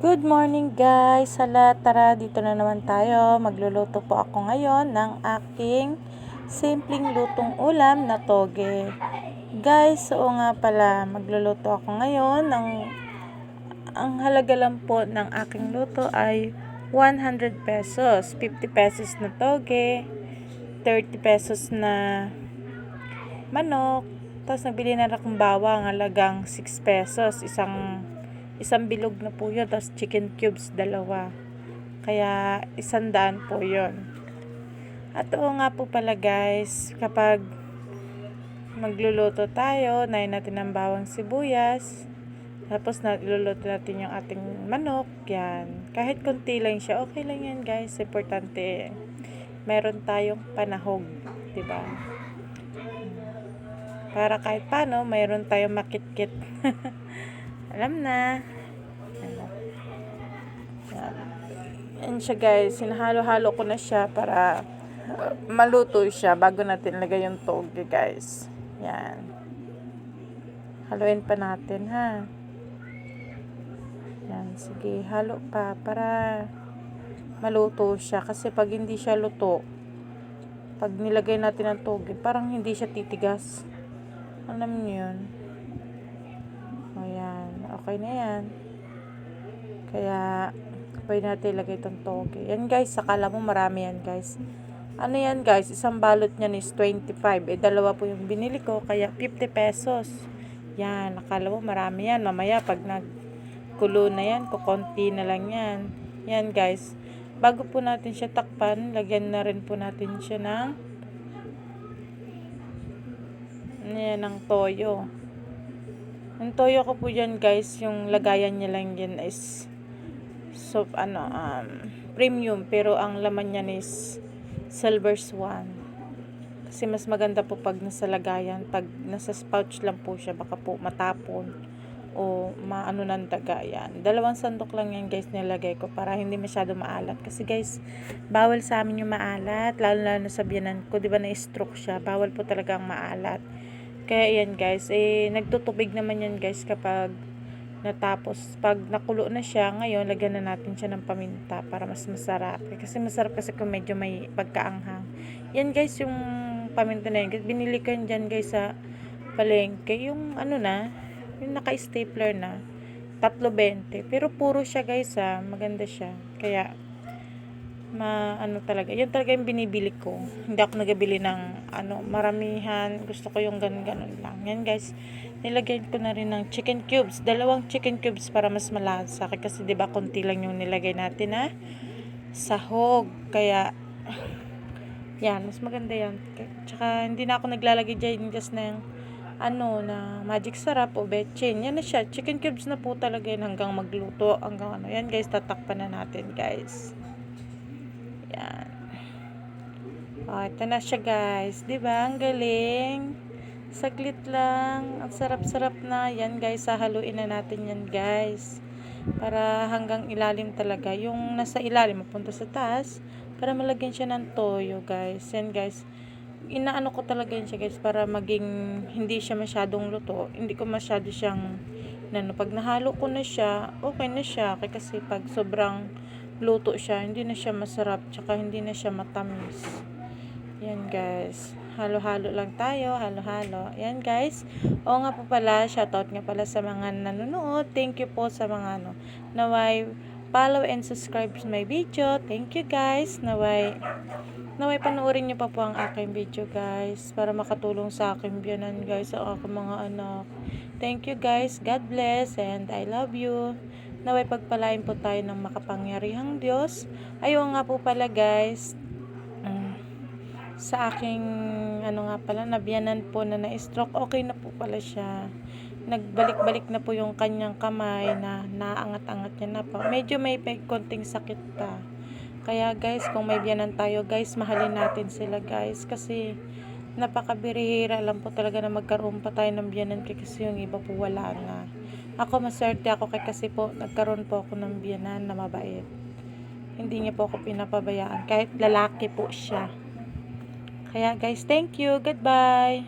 Good morning guys! Hala, tara dito na naman tayo. Magluluto po ako ngayon ng aking simpleng lutong ulam na toge. Guys, oo nga pala, magluluto ako ngayon ng ang halaga lang po ng aking luto ay 100 pesos. 50 pesos na toge, 30 pesos na manok. Tapos nagbili na akong bawang, halagang 6 pesos. Isang bilog na po yun. Tapos chicken cubes, 2. Kaya 100 po yun. At oo nga po pala guys, kapag magluluto tayo, nahin natin ang bawang sibuyas. Tapos niluluto natin yung ating manok. Yan. Kahit konti lang siya, okay lang yan guys. Importante, meron tayong panahog. Diba? Para kahit paano, mayroon tayong makit-kit. Alam na. Yan siya guys. Sinahalo-halo ko na siya para maluto siya bago natin lagay yung toge guys. Yan. Haluin pa natin ha. Yan. Sige, halo pa para maluto siya. Kasi pag hindi siya luto, pag nilagay natin ang toge, parang hindi siya titigas. Alam niyo yun. O yan. Okay na yan. Kaya, pwede natin ilagay itong toge. Yan guys, akala mo marami yan guys. Ano yan guys, isang balot niyan is 25. Dalawa po yung binili ko, kaya 50 pesos. Yan, akala mo marami yan. Mamaya, pag nagkulo na yan, kukunti na lang yan. Yan guys. Bago po natin siya takpan, lagyan na rin po natin siya ng toyo. Ang toyo ko po yan guys, yung lagayan niya lang yan is premium, pero ang laman niyan is silver swan. Kasi mas maganda po pag nasa lagayan. Pag nasa pouch lang po siya, baka po matapon o maano ng daga. Yan. 2 sandok lang yan guys nilagay ko para hindi masyado maalat. Kasi guys, bawal sa amin yung maalat. Lalo na sa biyanan ko, di ba na-stroke siya. Bawal po talagang maalat. Kaya yan guys, nagtutubig naman yan guys kapag natapos. Pag nakulo na siya, ngayon lagyan na natin siya ng paminta para mas masarap. Kasi masarap kasi kung medyo may pagkaanghang. Yan guys, yung paminta na yun. Binili ko yan dyan guys sa palengke. Yung yung naka-stapler na. 3.20. Pero puro siya guys maganda siya. Kaya talaga. Yan talaga yung binibili ko. Hindi ako nagabili ng maramihan. Gusto ko yung ganun lang. Yan guys. Nilagyan ko na rin ng chicken cubes. 2 chicken cubes para mas malasa. Kasi diba konti lang yung nilagay natin sahog. Kaya yan. Mas maganda yan. Tsaka hindi na ako naglalagay dyan just na na magic sarap o betchin. Yan na siya. Chicken cubes na po talaga yan hanggang magluto. Hanggang Yan guys. Tatakpan na natin guys. Yan. Ito na siya guys. Diba? Ang galing. Saglit lang. Ang sarap-sarap na. Yan guys. Haluin na natin yan guys. Para hanggang ilalim talaga. Yung nasa ilalim mapunta sa taas. Para malagyan siya ng toyo guys. Yan guys. Inaano ko talaga yan siya guys. Para maging hindi siya masyadong luto. Hindi ko masyado siyang pag nahalo ko na siya, okay na siya. Kasi pag sobrang luto siya, hindi na siya masarap, tsaka hindi na siya matamis. Yan guys, halo-halo lang tayo, halo-halo. Yan guys. Oo nga po pala, shoutout nga pala sa mga nanonood. Thank you po sa mga naway follow and subscribe sa my video. Thank you guys. Naway panoorin niyo pa po ang aking video guys, para makatulong sa aking biyanan guys, sa aking mga anak. Thank you guys. God bless and I love you. Naway pagpalain po tayo ng makapangyarihang Diyos. Ayun nga po pala guys, sa aking nabiyanan po na na-stroke, okay na po pala siya. Nagbalik-balik na po yung kanyang kamay na naangat-angat niya na po. Medyo may konting sakit pa. Kaya guys, kung may biyanan tayo guys, mahalin natin sila guys. Kasi napakabirihira lang po talaga na magkaroon pa tayo ng biyanan kasi yung iba po wala na. Ako maswerte ako kasi po nagkaroon po ako ng biyanan na mabait. Hindi niya po ako pinapabayaan kahit lalaki po siya. Kaya guys, thank you. Goodbye.